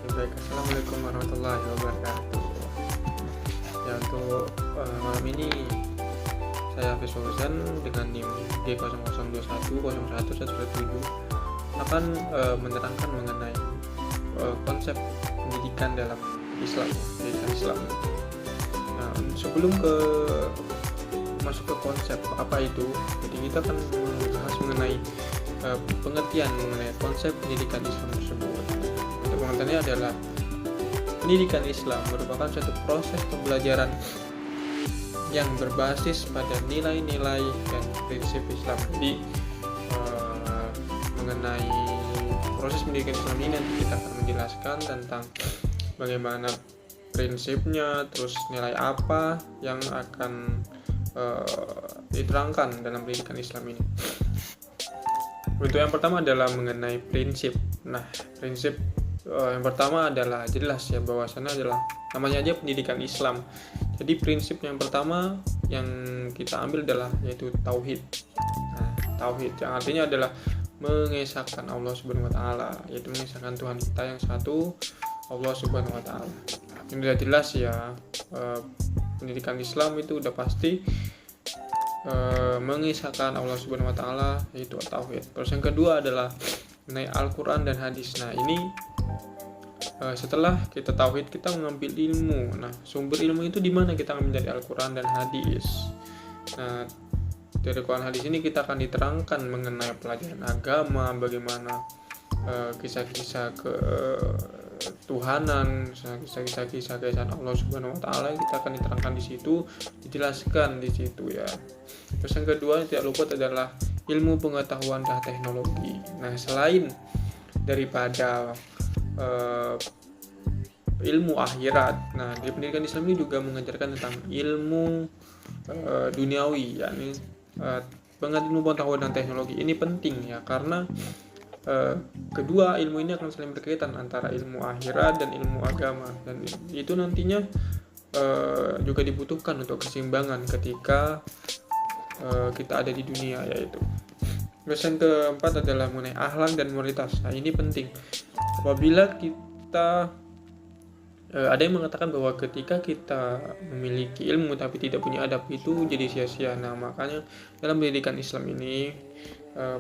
Baik, assalamualaikum warahmatullahi wabarakatuh. Ya, untuk malam ini saya Hafiz Fauzan dengan NIM G00210117 akan menerangkan mengenai konsep pendidikan dalam Islam, pendidikan Islam. Nah, sebelum masuk ke konsep apa itu, jadi kita akan membahas mengenai pengertian mengenai konsep pendidikan Islam tersebut. Untuk pengertiannya adalah pendidikan Islam merupakan suatu proses pembelajaran yang berbasis pada nilai-nilai dan prinsip Islam. Jadi mengenai proses pendidikan Islam ini nanti kita akan menjelaskan tentang bagaimana prinsipnya, terus nilai apa yang akan diterangkan dalam pendidikan Islam ini. Untuk yang pertama adalah mengenai prinsip. Nah, prinsip yang pertama adalah jelas ya bahwasannya adalah namanya aja pendidikan Islam. Jadi prinsip yang pertama yang kita ambil adalah yaitu tauhid. Nah, tauhid yang artinya adalah mengesahkan Allah Subhanahu wa taala, yaitu mengesahkan Tuhan kita yang satu, Allah Subhanahu wa taala. Ini sudah jelas ya, pendidikan Islam itu udah pasti mengisahkan Allah Subhanahu wa taala, yaitu tauhid. Terus yang kedua adalah mengenai Al-Qur'an dan hadis. Nah, ini setelah kita tauhid, kita mengambil ilmu. Nah, sumber ilmu itu di mana kita ambil dari Al-Qur'an dan hadis. Nah, dari Al-Qur'an hadis ini kita akan diterangkan mengenai pelajaran agama, bagaimana kisah-kisah ketuhanan, kisah-kisah keesaan Allah Subhanahu wa taala, kita akan diterangkan di situ, dijelaskan di situ ya. Terus yang kedua tidak luput adalah ilmu pengetahuan dan teknologi. Nah, selain daripada ilmu akhirat, nah di pendidikan Islam ini juga mengajarkan tentang ilmu duniawi, yakni ilmu pengetahuan dan teknologi. Ini penting ya, karena kedua ilmu ini akan saling berkaitan antara ilmu akhirat dan ilmu agama, dan itu nantinya juga dibutuhkan untuk keseimbangan ketika kita ada di dunia, yaitu. Terus yang keempat adalah mengenai akhlak dan moralitas. Nah, ini penting. Apabila kita ada yang mengatakan bahwa ketika kita memiliki ilmu tapi tidak punya adab, itu jadi sia-sia. Nah, makanya dalam pendidikan Islam ini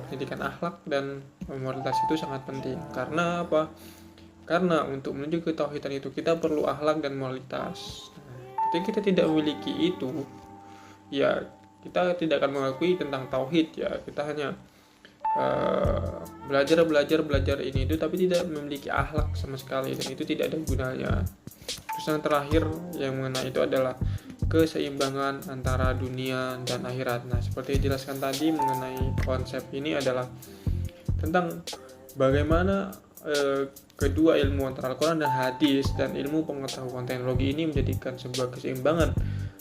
pendidikan akhlak dan moralitas itu sangat penting. Karena apa? Karena untuk menuju ke tauhidan itu kita perlu akhlak dan moralitas. Ketika kita tidak memiliki itu, ya kita tidak akan mengakui tentang tauhid ya. Kita hanya belajar ini itu tapi tidak memiliki akhlak sama sekali, dan itu tidak ada gunanya. Terus yang terakhir yang mengenai itu adalah keseimbangan antara dunia dan akhirat. Nah, seperti dijelaskan tadi mengenai konsep ini adalah tentang bagaimana kedua ilmu antara Al-Quran dan hadis dan ilmu pengetahuan teknologi ini menjadikan sebuah keseimbangan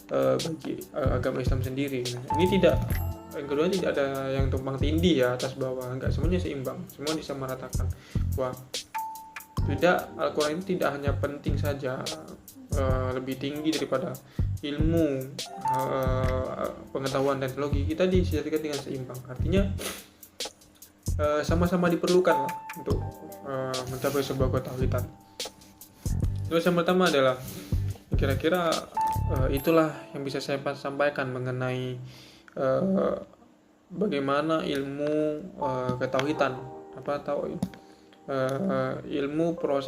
bagi agama Islam sendiri. Nah, ini yang kedua tidak ada yang tumpang tindih ya atas bawah, enggak, semuanya seimbang, semua disamaratakan. Wah, tidak, Al-Quran ini tidak hanya penting saja, lebih tinggi daripada ilmu pengetahuan dan teknologi, kita disediakan dengan seimbang. Artinya sama-sama diperlukan lah untuk mencapai sebuah ketauhidan. Terus yang pertama adalah kira-kira itulah yang bisa saya sampaikan mengenai bagaimana ilmu ketauhidan, ilmu proses